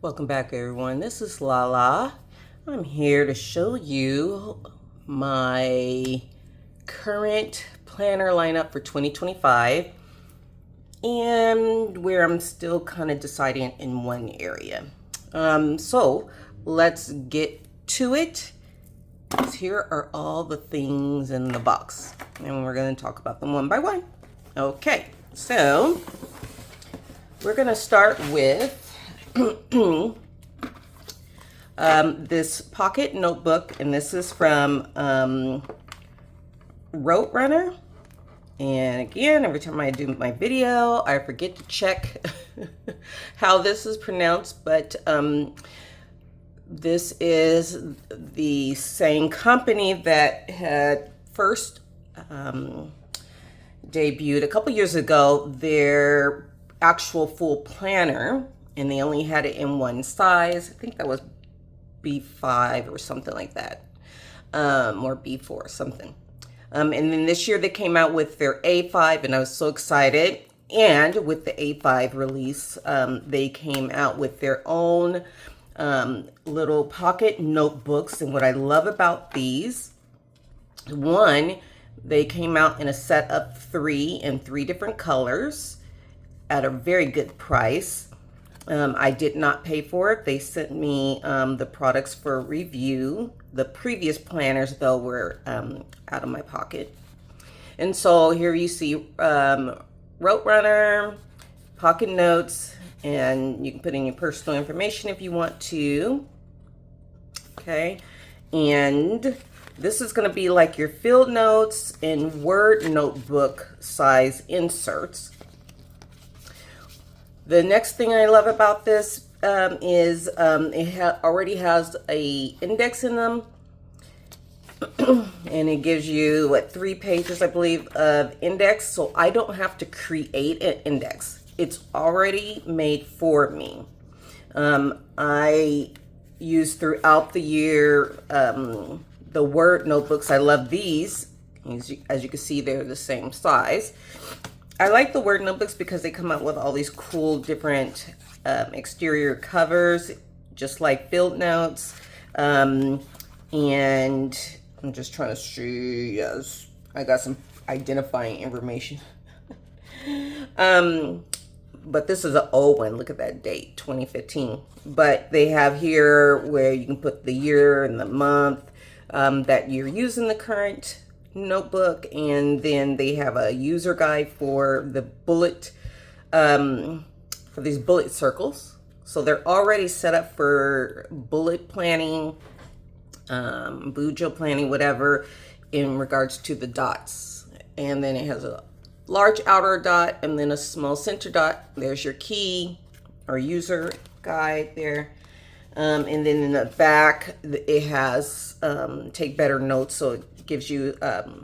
Welcome back, everyone. This is Lala. I'm here to show you my current planner lineup for 2025 and where I'm still kind of deciding in one area. So let's get to it. Here are all the things in the box, and we're going to talk about them one by one. Okay, so we're going to start with this pocket notebook, and this is from Roterunner. And again, every time I do my video, I forget to check how this is pronounced, but this is the same company that had first debuted a couple years ago their actual full planner, and they only had it in one size. I think that was B5 or something like that, or B4 or something. And then this year they came out with their A5, and I was so excited. And with the A5 release, they came out with their own little pocket notebooks. And what I love about these, one, they came out in a set of 3 in 3 different colors at a very good price. I did not pay for it. They sent me the products for review. The previous planners, though, were out of my pocket. And so here you see Roterunner, pocket notes, and you can put in your personal information if you want to. Okay, and this is going to be like your field notes and Word notebook size inserts. The next thing I love about this is it already has a index in them, and it gives you 3 pages, I believe, of index. So I don't have to create an index; it's already made for me. I use throughout the year the Word notebooks. I love these. As you can see, they're the same size. I like the Word notebooks because they come out with all these cool different exterior covers, just like field notes. And I'm just trying to see, yes, I got some identifying information. But this is an old one. Look at that date, 2015. But they have here where you can put the year and the month that you're using the current notebook, and then they have a user guide for the bullet for these bullet circles. So they're already set up for bullet planning, bujo planning, whatever, in regards to the dots. And then it has a large outer dot and then a small center dot. There's your key or user guide there. And then in the back it has take better notes, so it gives you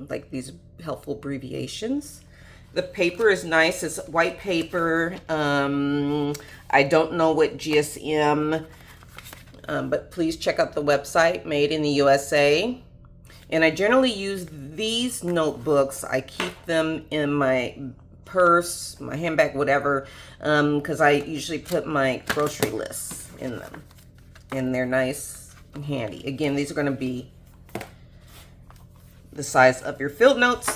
like these helpful abbreviations. The paper is nice. It's white paper. I don't know what GSM, but please check out the website, made in the USA. And I generally use these notebooks. I keep them in my purse, my handbag, whatever, because I usually put my grocery lists in them, and they're nice and handy. Again, these are going to be the size of your field notes.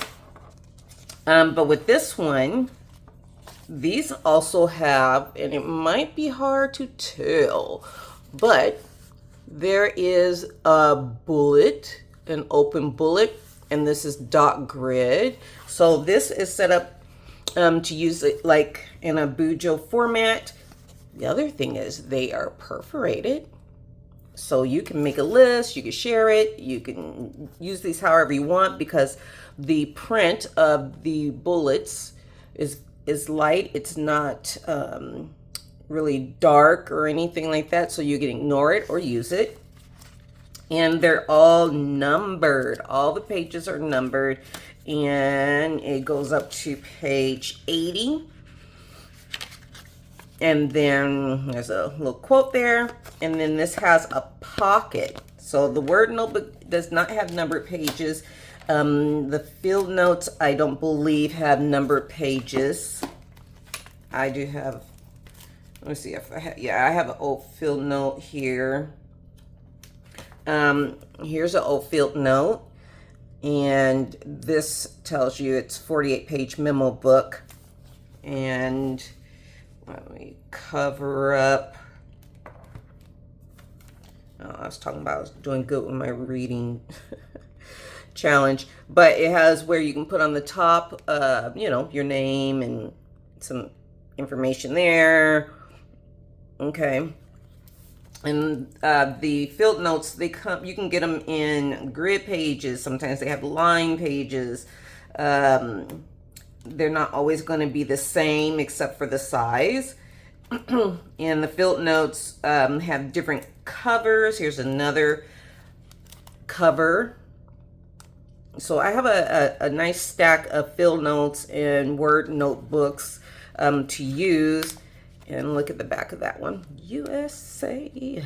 But with this one, these also have, and it might be hard to tell, but there is a bullet, an open bullet, and this is dot grid. So this is set up to use it like in a bujo format. The other thing is they are perforated. So you can make a list, you can share it, you can use these however you want, because the print of the bullets is light. It's not really dark or anything like that, so you can ignore it or use it. And they're all numbered. All the pages are numbered, and it goes up to page 80. And then there's a little quote there. And then this has a pocket. So the Word notebook does not have numbered pages. The field notes, I don't believe, have numbered pages. I do have Let me see if I have, yeah, I have an old field note here. Here's an old field note, and this tells you it's 48-page memo book. And let me cover up. Oh, I was talking about I was doing good with my reading challenge, but it has where you can put on the top, you know, your name and some information there. Okay. And the field notes, they come, you can get them in grid pages. Sometimes they have line pages. They're not always going to be the same except for the size. And the field notes have different covers. Here's another cover. So I have a nice stack of field notes and Word notebooks to use. And look at the back of that one. USA.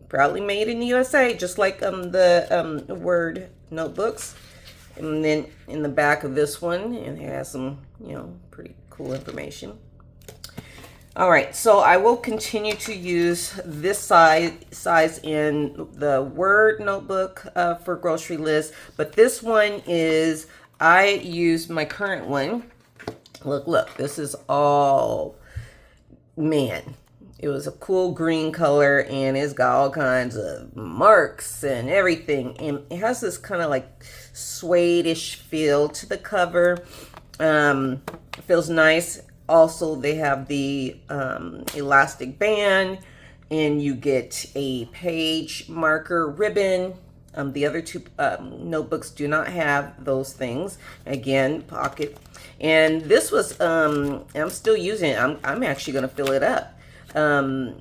Proudly made in the USA, just like the Word notebooks. And then in the back of this one, it has some, you know, pretty cool information. All right, so I will continue to use this size in the Word notebook for grocery lists. But this one is, I use my current one. Look, this is all... Man, it was a cool green color, and it's got all kinds of marks and everything, and it has this kind of like suede-ish feel to the cover. It feels nice. Also, they have the elastic band, and you get a page marker ribbon. The other two notebooks do not have those things. Again, pocket. And this was, I'm still using it. I'm actually going to fill it up. And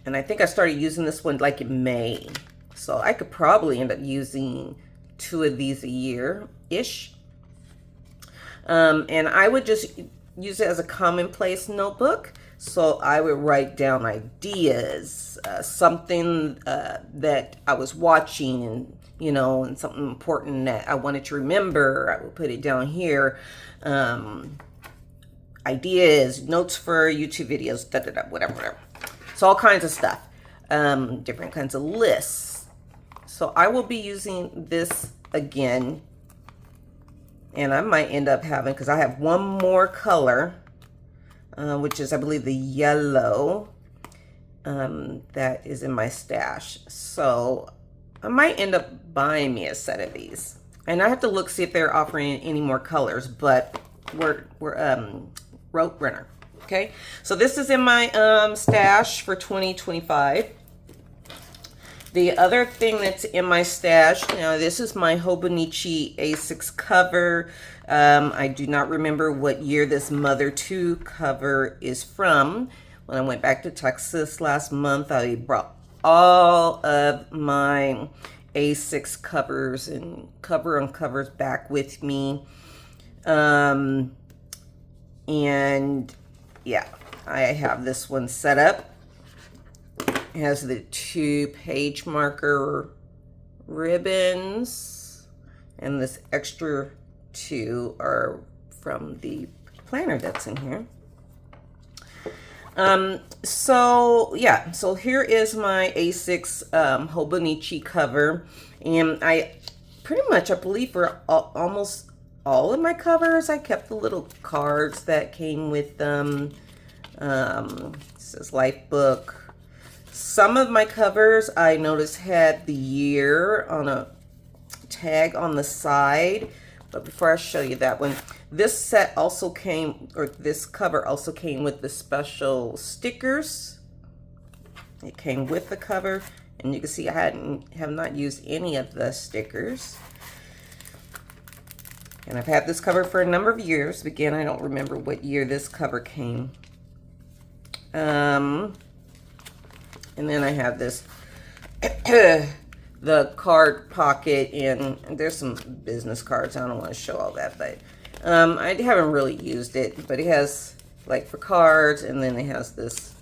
I think I started using this one like in May. So I could probably end up using 2 of these a year-ish. And I would just use it as a commonplace notebook. So I would write down ideas, something that I was watching, and you know, and something important that I wanted to remember. I would put it down here. Ideas, notes for YouTube videos, whatever. So all kinds of stuff, different kinds of lists. So I will be using this again, and I might end up having, because I have one more color. Which is, I believe, the yellow that is in my stash. So I might end up buying me a set of these. And I have to look, see if they're offering any more colors, but we're Roterunner. Okay, so this is in my stash for 2025. The other thing that's in my stash, now this is my Hobonichi A6 cover. I do not remember what year this Mother 2 cover is from. When I went back to Texas last month, I brought all of my A6 covers and covers back with me. And yeah, I have this one set up. It has the 2 page marker ribbons, and this extra 2 are from the planner that's in here. So yeah, so here is my A6 Hobonichi cover, and I pretty much, I believe for almost all of my covers, I kept the little cards that came with them. It says Life Book. Some of my covers I noticed had the year on a tag on the side. But before I show you that one, this set also came, or this cover also came with the special stickers. It came with the cover, and you can see I have not used any of the stickers. And I've had this cover for a number of years. Again, I don't remember what year this cover came. And then I have this, the card pocket, and there's some business cards. I don't want to show all that, but I haven't really used it. But it has, like, for cards, and then it has this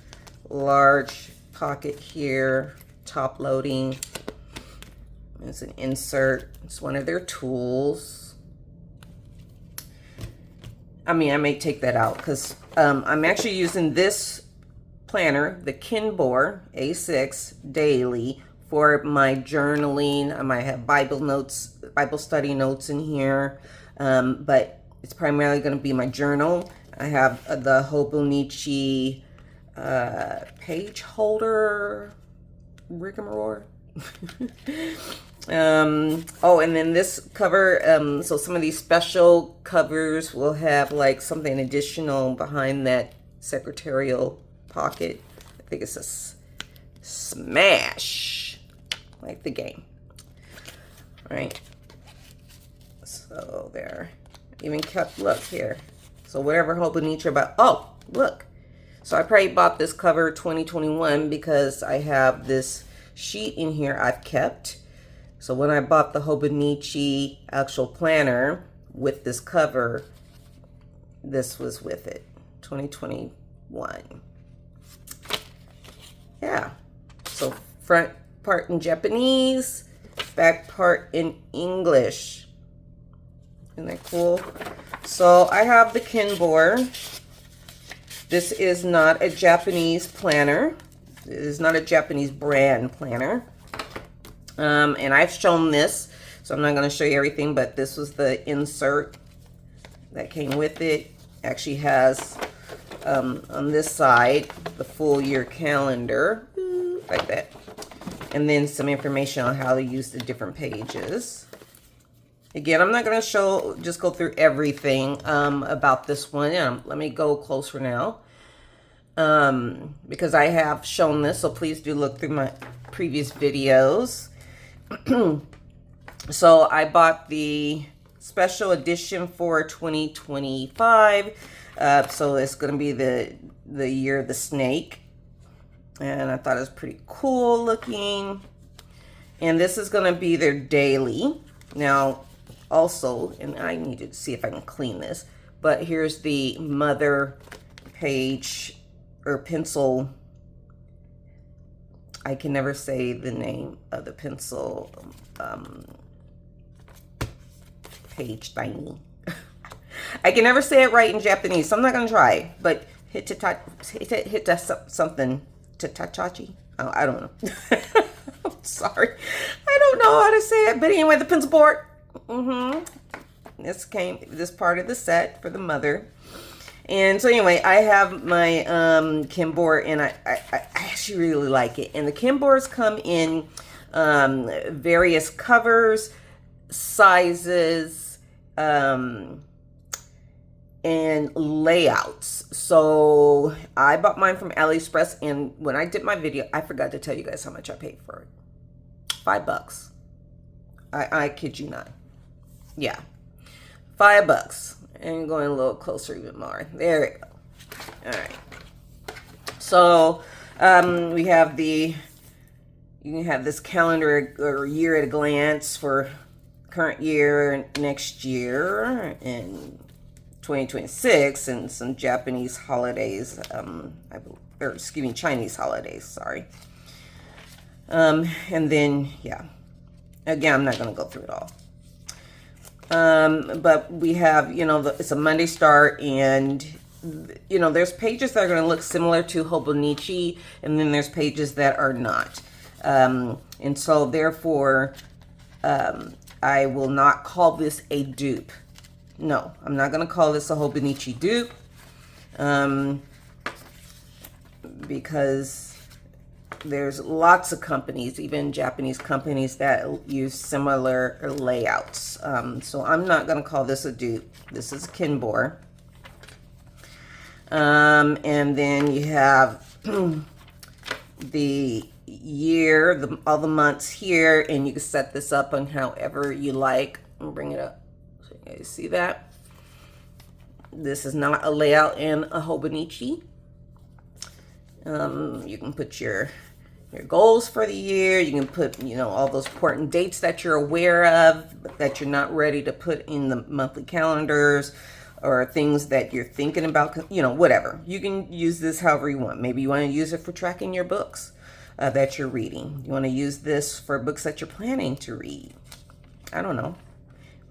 large pocket here, top loading. It's an insert. It's one of their tools. I mean, I may take that out because I'm actually using this planner, the Kinbor A6 daily for my journaling. I might have Bible notes, Bible study notes in here, but it's primarily going to be my journal. I have the Hobonichi page holder rigmarole. Oh, and then this cover, so some of these special covers will have like something additional behind that secretarial pocket. I think it's a smash, like the game. All right, so there, even kept, look here, so whatever Hobonichi about, oh look, so I probably bought this cover 2021 because I have this sheet in here I've kept. So when I bought the Hobonichi actual planner with this cover, this was with it, 2021. Yeah, so front part in Japanese, back part in English. Isn't that cool? So I have the Kinbor. This is not a Japanese planner. It is not a Japanese brand planner. And I've shown this, so I'm not going to show you everything, but this was the insert that came with it. Actually has on this side the full year calendar, like that, and then some information on how to use the different pages. Again, I'm not going to just go through everything about this one. Let me go closer now, because I have shown this, so please do look through my previous videos. So I bought the special edition for 2025. So it's going to be the year of the snake. And I thought it was pretty cool looking. And this is going to be their daily. Now, also, and I need to see if I can clean this, but here's the mother page or pencil. I can never say the name of the pencil page thingy. I can never say it right in Japanese, so I'm not going to try. But hit something. Tatachi? Oh, I don't know. I'm sorry. I don't know how to say it. But anyway, the pencil board. This part of the set for the mother. And so anyway, I have my Kinbor, and I actually really like it. And the Kinbors come in various covers, sizes, and layouts. So I bought mine from AliExpress, and when I did my video, I forgot to tell you guys how much I paid for it. $5. I kid you not. Yeah, $5. And going a little closer even more. There we go. All right. So we have you can have this calendar or year at a glance for current year, next year, and 2026, and some Japanese holidays, Chinese holidays, sorry. And then, yeah. Again, I'm not going to go through it all. But we have, it's a Monday start, and, there's pages that are going to look similar to Hobonichi, and then there's pages that are not. And so, therefore, I will not call this a dupe. No, I'm not going to call this a Hobonichi dupe, because there's lots of companies, even Japanese companies, that use similar layouts. So I'm not going to call this a dupe. This is Kinbor. And then you have the year, all the months here, and you can set this up on however you like. I'll bring it up so you guys see that. This is not a layout in a Hobonichi. You can put your goals for the year. You can put, all those important dates that you're aware of, but that you're not ready to put in the monthly calendars, or things that you're thinking about, whatever. You can use this however you want. Maybe you want to use it for tracking your books that you're reading. You want to use this for books that you're planning to read. I don't know.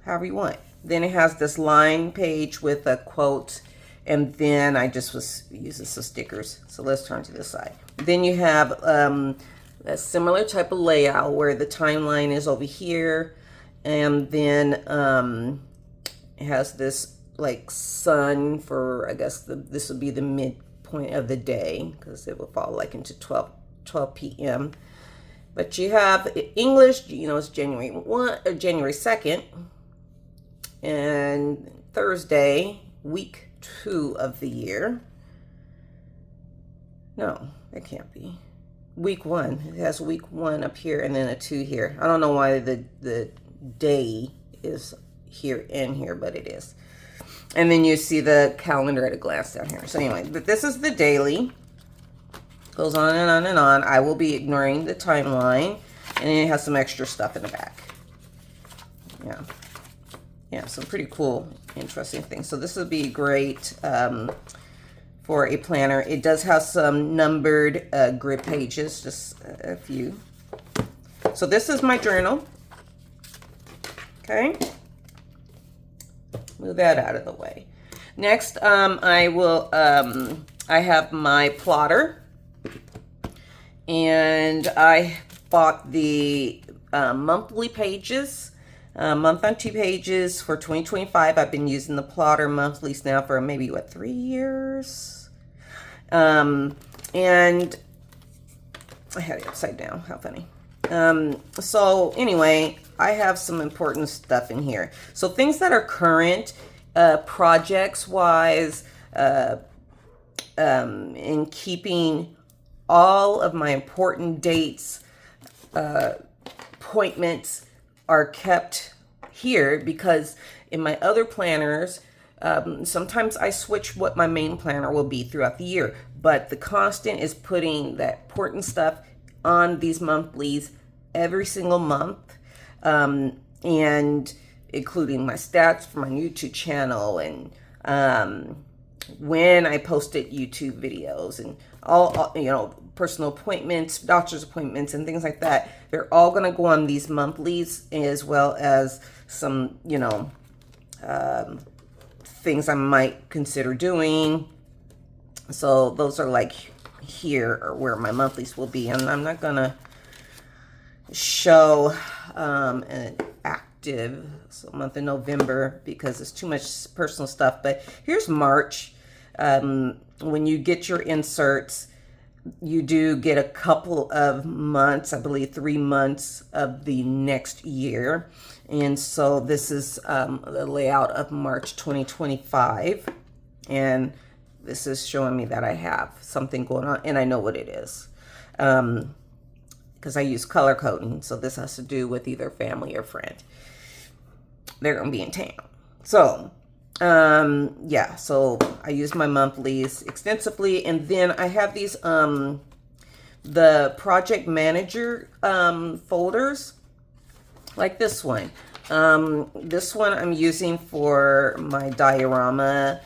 However you want. Then it has this line page with a quote And then I just was using some stickers. So let's turn to this side. Then you have a similar type of layout where the timeline is over here. And then it has this like sun for, I guess this would be the midpoint of the day, because it will fall like into 12 p.m. But you have English, it's January 2nd, and Thursday, week 2 of the year. No, it can't be. Week 1. It has week 1 up here and then a 2 here. I don't know why the day is here and here, but it is. And then you see the calendar at a glance down here. So anyway, but this is the daily. Goes on and on and on. I will be ignoring the timeline. And then it has some extra stuff in the back. Yeah, some pretty cool, interesting things. So this would be great for a planner. It does have some numbered grid pages, just a few. So this is my journal. Okay. Move that out of the way. Next, I have my plotter. And I bought the monthly pages, month on 2 pages for 2025. I've been using the plotter monthlies now for maybe, 3 years? And I had it upside down. How funny. So anyway, I have some important stuff in here. So things that are current, projects-wise, in keeping all of my important dates, appointments are kept here, because in my other planners, sometimes I switch what my main planner will be throughout the year, but the constant is putting that important stuff on these monthlies every single month, and including my stats for my YouTube channel, and when I posted YouTube videos, and all personal appointments, doctor's appointments, and things like that. They're all going to go on these monthlies, as well as some, things I might consider doing. So those are like here, or where my monthlies will be. And I'm not going to show an active month in November, because it's too much personal stuff. But here's March. When you get your inserts, you do get a couple of months, I believe 3 months of the next year. And so this is the layout of March 2025. And this is showing me that I have something going on, and I know what it is. Because I use color coding. So this has to do with either family or friend. They're going to be in town. So yeah, so I use my monthlies extensively, and then I have these the project manager folders, like this one. This one I'm using for my diorama.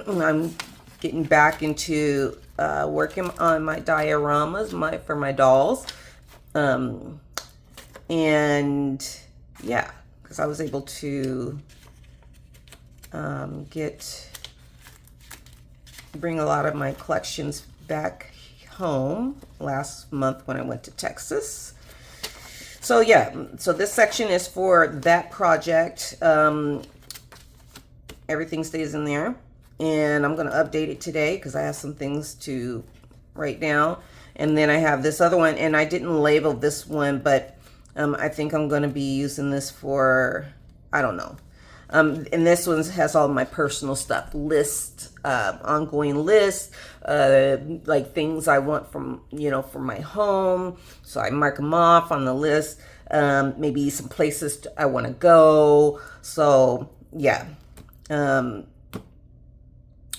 I'm getting back into working on my dioramas for my dolls, and yeah, because I was able to bring a lot of my collections back home last month when I went to Texas. So yeah, so this section is for that project. Everything stays in there, and I'm going to update it today because I have some things to write down. And then I have this other one, and I didn't label this one, but I think I'm going to be using this for, I don't know. And this one has all my personal stuff, lists, ongoing lists, like things I want from, from my home. So I mark them off on the list. Maybe some places I want to go. So yeah.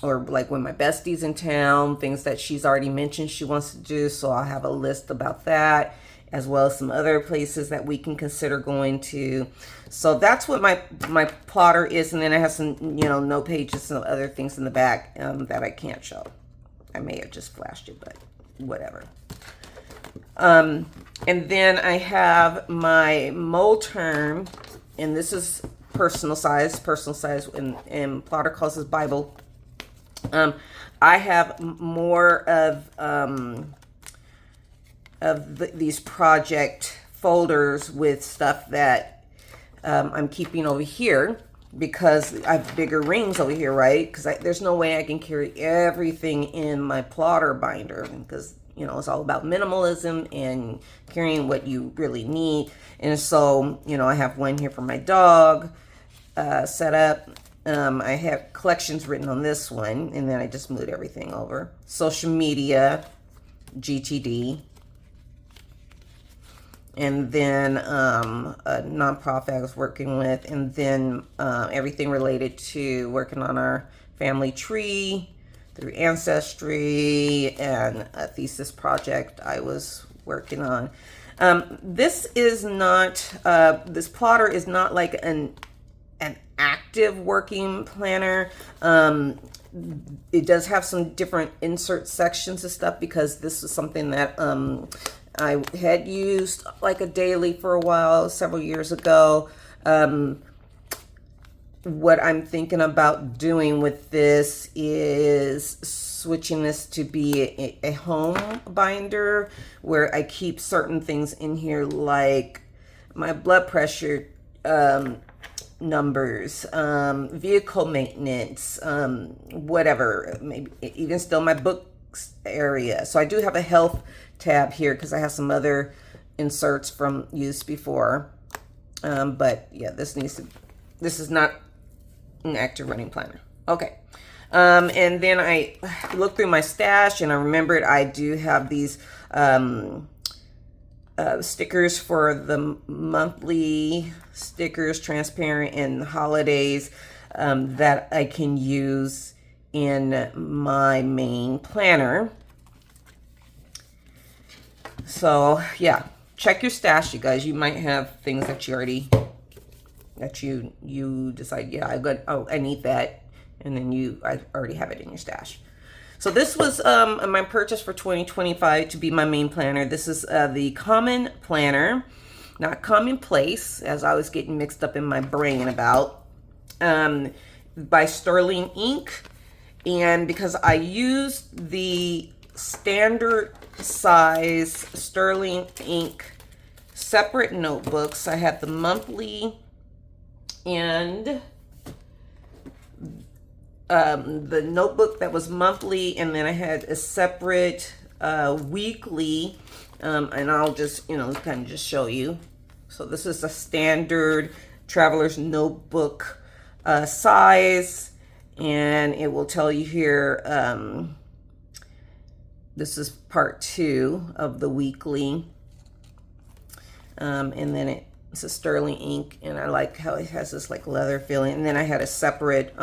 Or like when my bestie's in town, things that she's already mentioned she wants to do. So I'll have a list about that, as well as some other places that we can consider going to. So that's what my plotter is. And then I have some, note pages and other things in the back that I can't show. I may have just flashed it, but whatever. And then I have my Moterm, and this is personal size, and plotter calls this Bible I have more of these project folders with stuff that I'm keeping over here because I have bigger rings over here, right? Because there's no way I can carry everything in my plotter binder because, you know, it's all about minimalism and carrying what you really need. And so, you know, I have one here for my dog set up. I have collections written on this one, and then I just moved everything over. Social media, GTD. And then a nonprofit I was working with, and then everything related to working on our family tree through Ancestry and a thesis project I was working on. This is not, this plotter is not like an active working planner. It does have some different insert sections and stuff because this is something that I had used like a daily for a while, several years ago. What I'm thinking about doing with this is switching this to be a home binder where I keep certain things in here like my blood pressure numbers, vehicle maintenance, whatever, maybe even still my books area. So I do have a health tab here because I have some other inserts from use before. But yeah, this is not an active running planner. Okay. And then I looked through my stash and I remembered I do have these stickers for the monthly stickers, transparent and holidays, that I can use in my main planner. So yeah, check your stash, you guys. You might have things that you already, that you decide, yeah, I need that, and then I already have it in your stash. So this was my purchase for 2025 to be my main planner. This is the Common Planner, not Commonplace, as I was getting mixed up in my brain about, by Sterling Ink. And because I used the standard size Sterling Ink separate notebooks, I had the monthly and the notebook that was monthly, and then I had a separate weekly, and I'll just, you know, kind of just show you. So this is a standard traveler's notebook size, and it will tell you here, this is part 2 of the weekly, and then it's a Sterling Ink, and I like how it has this like leather feeling. And then I had a separate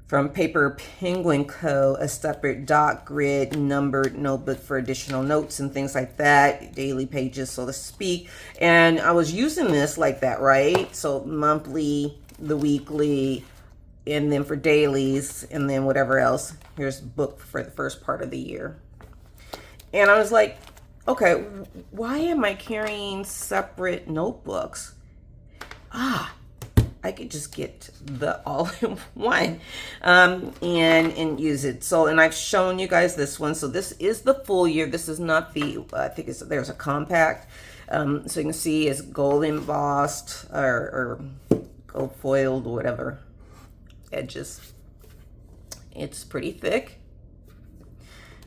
from Paper Penguin Co., a separate dot grid numbered notebook for additional notes and things like that, daily pages, so to speak. And I was using this like that, right? So monthly, the weekly, and then for dailies, and then whatever else. Here's book for the first part of the year. And I was like, okay, why am I carrying separate notebooks? I could just get the all-in-one and use it. So, and I've shown you guys this one. So this is the full year. This is not the, I think there's a compact. So you can see it's gold embossed or gold foiled or whatever edges. It's pretty thick.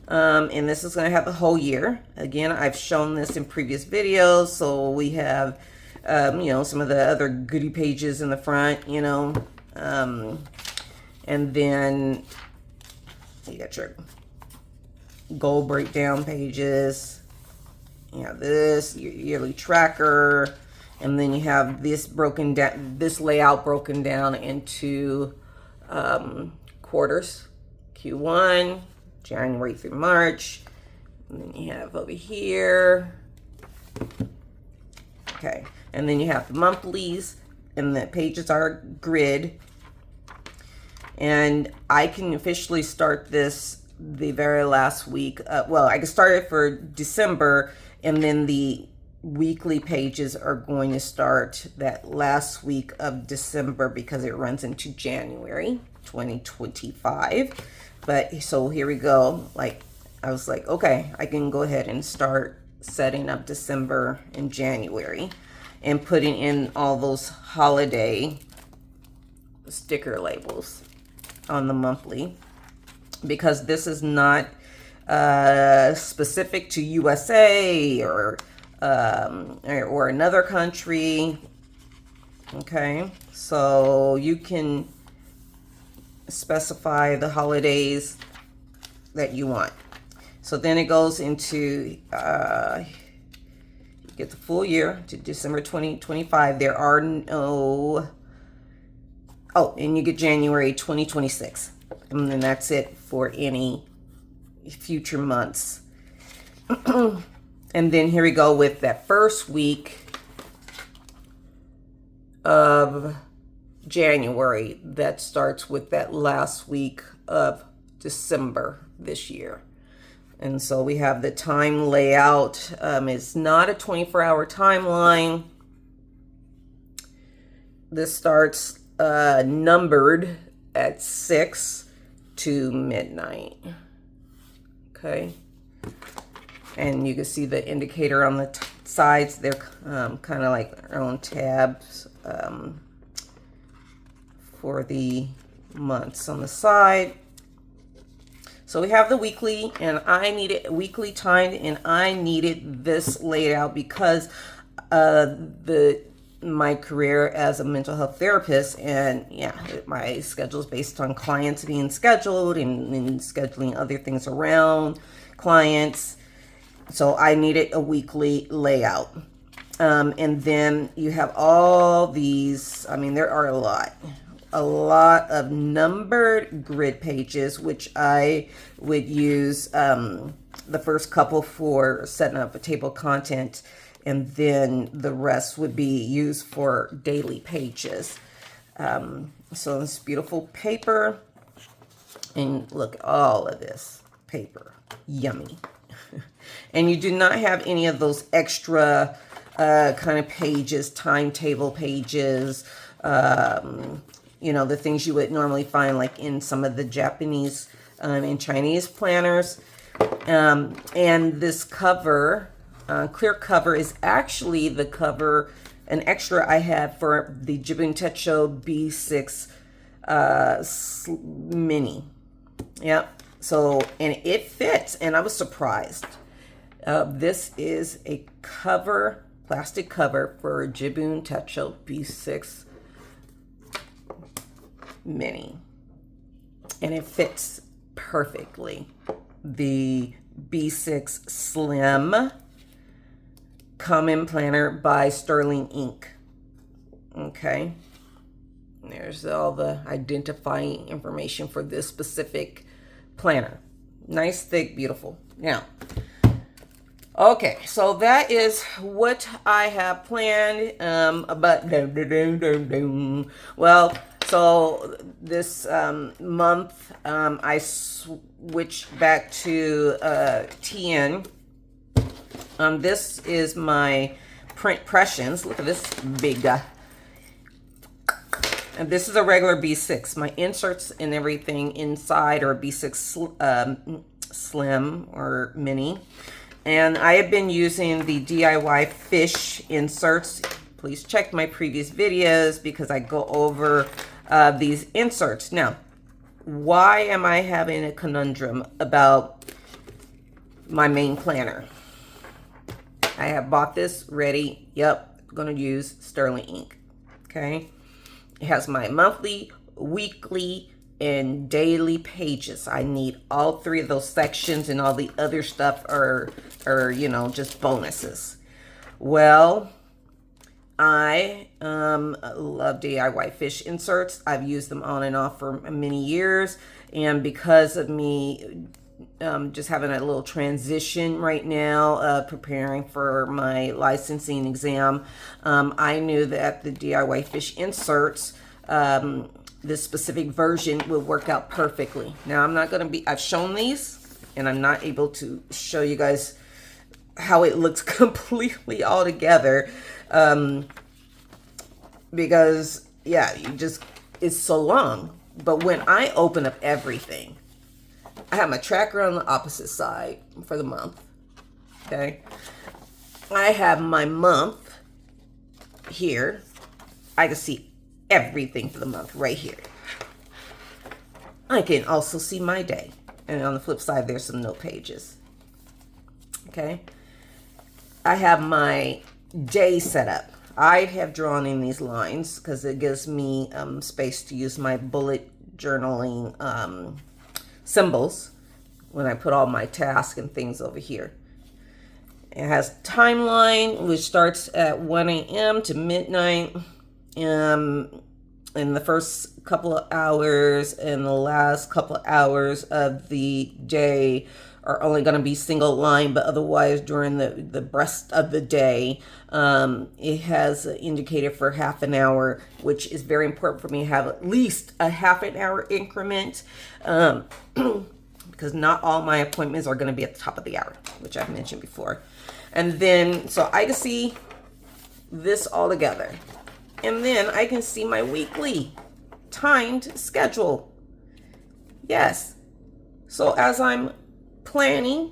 And this is going to have the whole year. Again, I've shown this in previous videos. So we have you know, some of the other goodie pages in the front, you know, and then you got your goal breakdown pages. You have this, your yearly tracker, and then you have this broken down, this layout broken down into quarters, Q1, January through March, and then you have over here, okay. And then you have the monthlies, and the pages are grid. And I can officially start this the very last week. Well, I can start it for December, and then the weekly pages are going to start that last week of December because it runs into January. 2025. But so here we go. Like, I was like, okay, I can go ahead and start setting up December and January and putting in all those holiday sticker labels on the monthly, because this is not specific to USA or another country. Okay, so you can specify the holidays that you want. So then it goes into you get the full year to December 2025. There are no, oh, and you get January 2026, and then that's it for any future months. And then here we go with that first week of January that starts with that last week of December this year. And so we have the time layout. It's not a 24-hour timeline. This starts numbered at 6 to midnight. Okay. And you can see the indicator on the sides. They're kind of like their own tabs for the months on the side. So we have the weekly, and I needed weekly timed, and I needed this laid out because my career as a mental health therapist, and yeah, my schedule is based on clients being scheduled and scheduling other things around clients. So I needed a weekly layout. And then you have all these, I mean, there are a lot of numbered grid pages, which I would use the first couple for setting up a table of content, and then the rest would be used for daily pages. So this beautiful paper, and look at all of this paper, yummy. And you do not have any of those extra kind of pages, timetable pages, you know, the things you would normally find like in some of the Japanese and Chinese planners. And this cover, clear cover, is actually the cover, an extra I had for the Jibun Techo B6 mini. Yep. So, and it fits, and I was surprised. This is a cover, plastic cover for Jibun Techo B6 mini, and it fits perfectly. The B6 Slim Common Planner by Sterling Ink. Okay, there's all the identifying information for this specific planner. Nice, thick, beautiful. Now, okay, so that is what I have planned. But well, so this month I switched back to TN. This is my print pressions. Look at this big and this is a regular B6. My inserts and everything inside are B6 Slim or Mini. And I have been using the DIYFish inserts. Please check my previous videos because I go over these inserts. Now, why am I having a conundrum about my main planner? I have bought this ready. Yep, I'm going to use Sterling Ink. Okay. It has my monthly, weekly, and daily pages. I need all three of those sections, and all the other stuff are you know, just bonuses. Well, I love DIYFish inserts. I've used them on and off for many years, and because of me just having a little transition right now, preparing for my licensing exam, I knew that the DIYFish inserts, this specific version would work out perfectly. Now, I'm not going to be, I've shown these, and I'm not able to show you guys how it looks completely all together, because, yeah, it's so long. But when I open up everything, I have my tracker on the opposite side for the month. Okay. I have my month here. I can see everything for the month right here. I can also see my day. And on the flip side, there's some note pages. Okay. I have my day set up. I have drawn in these lines because it gives me space to use my bullet journaling symbols when I put all my tasks and things over here. It has timeline, which starts at 1 a.m. to midnight. In the first couple of hours and the last couple of hours of the day are only going to be single line, but otherwise during the rest of the day, it has an indicator for half an hour, which is very important for me to have at least a half an hour increment, because not all my appointments are going to be at the top of the hour, which I've mentioned before. And then, so I can see this all together. And then I can see my weekly timed schedule. Yes. So as I'm planning,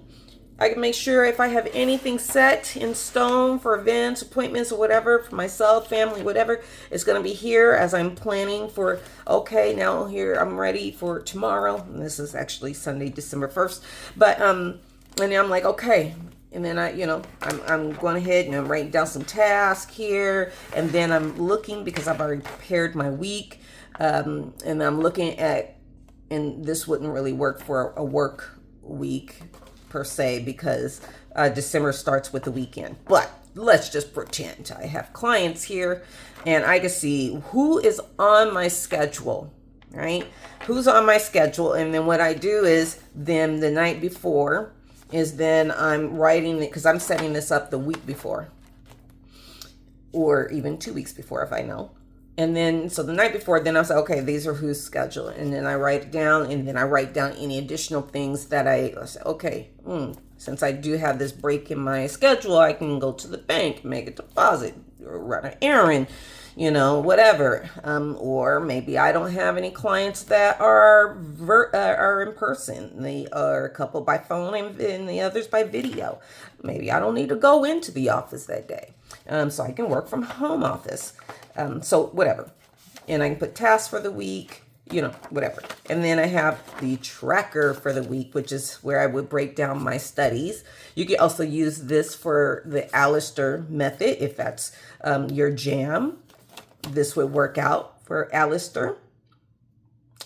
I can make sure if I have anything set in stone for events, appointments, or whatever, for myself, family, whatever, it's going to be here as I'm planning for, okay, now here I'm ready for tomorrow. And this is actually Sunday, December 1st. But, and then I'm like, okay. And then I'm going ahead and I'm writing down some tasks here. And then I'm looking, because I've already prepared my week. And I'm looking at, and this wouldn't really work for a work week per se, because December starts with the weekend. But let's just pretend I have clients here and I can see who is on my schedule, right? Who's on my schedule. And then what I do is then the night before is then I'm writing it, because I'm setting this up the week before or even 2 weeks before if I know. And then, so the night before, then I was like, okay, these are who's scheduled. And then I write it down, and then I write down any additional things that I say, okay, since I do have this break in my schedule, I can go to the bank, make a deposit, or run an errand, whatever. Or maybe I don't have any clients that are in person. They are a couple by phone and the others by video. Maybe I don't need to go into the office that day. So I can work from home office. So whatever. And I can put tasks for the week, whatever. And then I have the tracker for the week, which is where I would break down my studies. You can also use this for the Alistair method if that's your jam. This would work out for Alistair.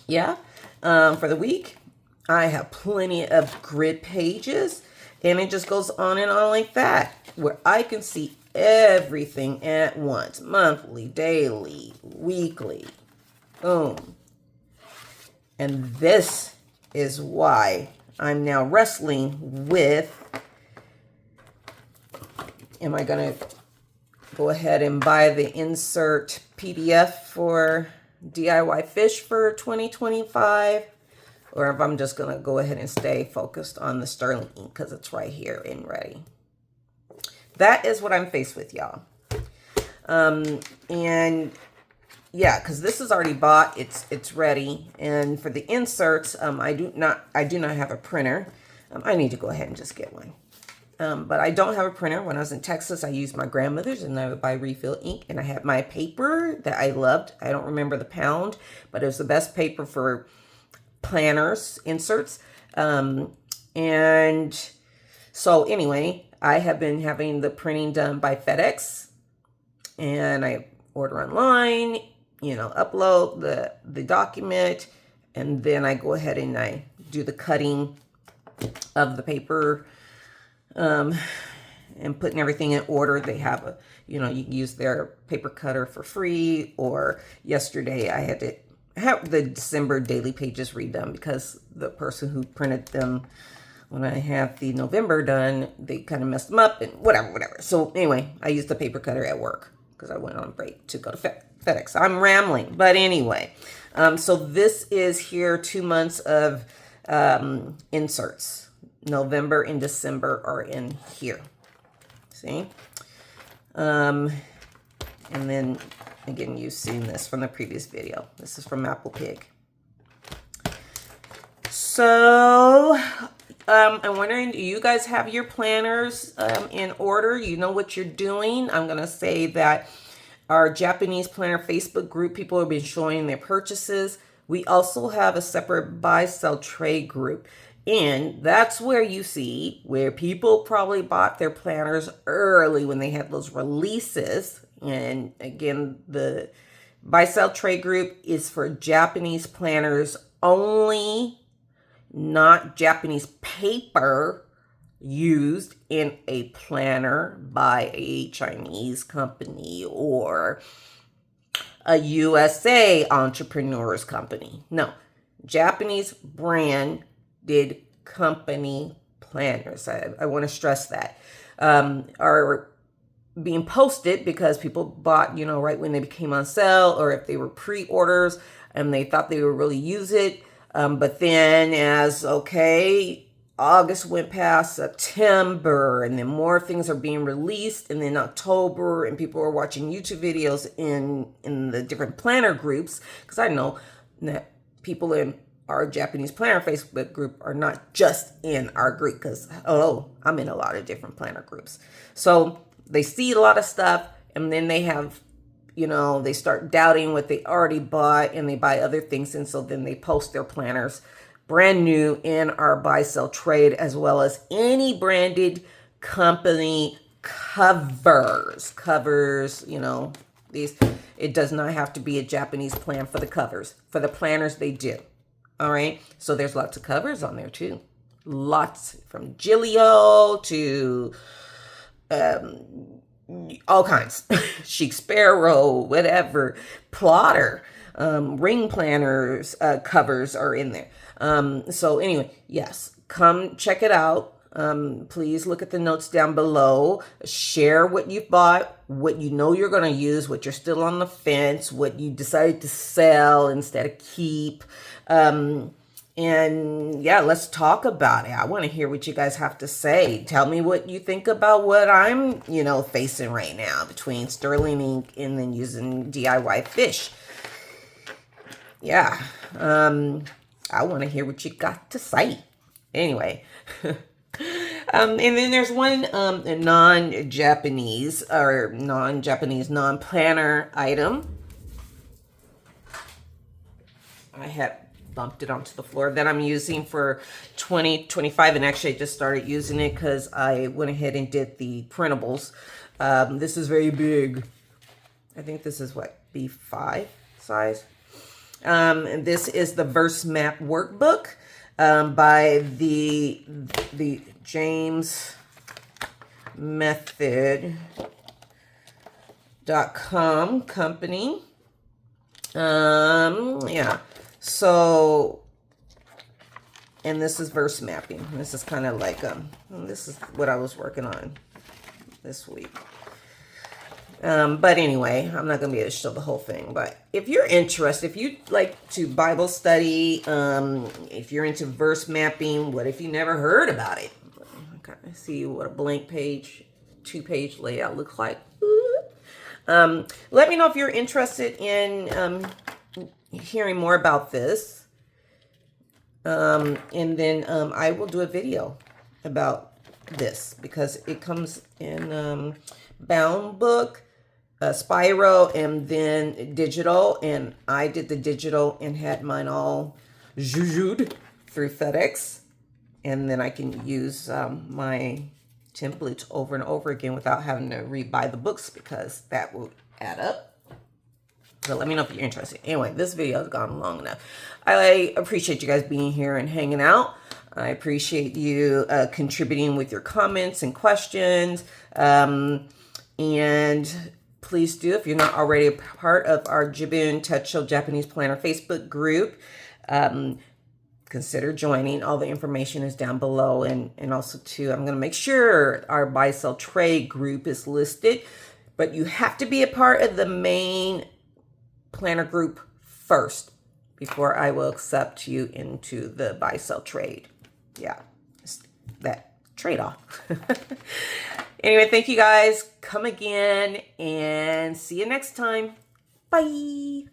Yeah. For the week, I have plenty of grid pages, and it just goes on and on like that, where I can see everything at once: monthly, daily, weekly. Boom. And this is why I'm now wrestling with, am I going to go ahead and buy the insert PDF for DIYFish for 2025, or if I'm just going to go ahead and stay focused on the Sterling ink because it's right here and ready. That is what I'm faced with, y'all. And yeah, because this is already bought, it's ready. And for the inserts, I do not have a printer. I need to go ahead and just get one. But I don't have a printer. When I was in Texas, I used my grandmother's, and I would buy refill ink. And I had my paper that I loved. I don't remember the pound, but it was the best paper for planners, inserts. And so anyway, I have been having the printing done by FedEx, and I order online, upload the document, and then I go ahead and I do the cutting of the paper, and putting everything in order. They have you can use their paper cutter for free. Or yesterday I had to have the December daily pages redone because the person who printed them when I had the November done, they kind of messed them up and whatever. So anyway, I used the paper cutter at work because I went on break to go to FedEx. I'm rambling, but anyway. So this is here 2 months of inserts. November and December are in here. See? And then, again, you've seen this from the previous video. This is from Apple Pig. So I'm wondering, do you guys have your planners in order? You know what you're doing? I'm going to say that our Japanese planner Facebook group, people have been showing their purchases. We also have a separate buy, sell, trade group. And that's where you see where people probably bought their planners early when they had those releases. And again, the buy, sell, trade group is for Japanese planners only, not Japanese paper used in a planner by a Chinese company or a USA entrepreneur's company. No, Japanese branded company planners. I want to stress that. Are being posted because people bought, right when they became on sale, or if they were pre-orders and they thought they would really use it. But then August went past, September, and then more things are being released, and then October, and people are watching YouTube videos in the different planner groups, because I know that people in our Japanese planner Facebook group are not just in our group, because, I'm in a lot of different planner groups. So they see a lot of stuff, and then they have, they start doubting what they already bought, and they buy other things, and so then they post their planners brand new in our buy, sell, trade, as well as any branded company covers, these, it does not have to be a Japanese plan for the covers. For the planners, they do. All right. So there's lots of covers on there too. Lots, from Gilio to all kinds. Chic Sparrow, whatever, plotter, ring planners, covers are in there. So anyway, yes, come check it out. Please look at the notes down below. Share what you've bought, what you know you're going to use, what you're still on the fence, what you decided to sell instead of keep. And yeah, let's talk about it. I want to hear what you guys have to say. Tell me what you think about what I'm, facing right now between Sterling Ink and then using DIYFish. Yeah. I want to hear what you got to say. Anyway. And then there's one non-Japanese or non-planner item. I had bumped it onto the floor that I'm using for 2025, and actually I just started using it because I went ahead and did the printables. This is very big. I think this is what, B5 size. And this is the Verse Map workbook by the James Method.com company. Yeah. So, and this is verse mapping. This is kind of like, this is what I was working on this week. But anyway, I'm not going to be able to show the whole thing. But if you're interested, if you like to Bible study, if you're into verse mapping, what if you never heard about it? Okay, see what a blank page, 2-page layout looks like. Let me know if you're interested in hearing more about this. And then I will do a video about this because it comes in bound book, Spyro, and then digital. And I did the digital and had mine all zhuzhed through FedEx. And then I can use my templates over and over again without having to rebuy the books because that will add up. So let me know if you're interested. Anyway, this video has gone long enough. I appreciate you guys being here and hanging out. I appreciate you contributing with your comments and questions. And please do, if you're not already a part of our Jibun Techo Japanese Planner Facebook group, consider joining. All the information is down below. And also, too, I'm going to make sure our buy, sell, trade group is listed. But you have to be a part of the main planner group first before I will accept you into the buy, sell, trade. Yeah, that trade-off. Anyway, thank you guys. Come again and see you next time. Bye.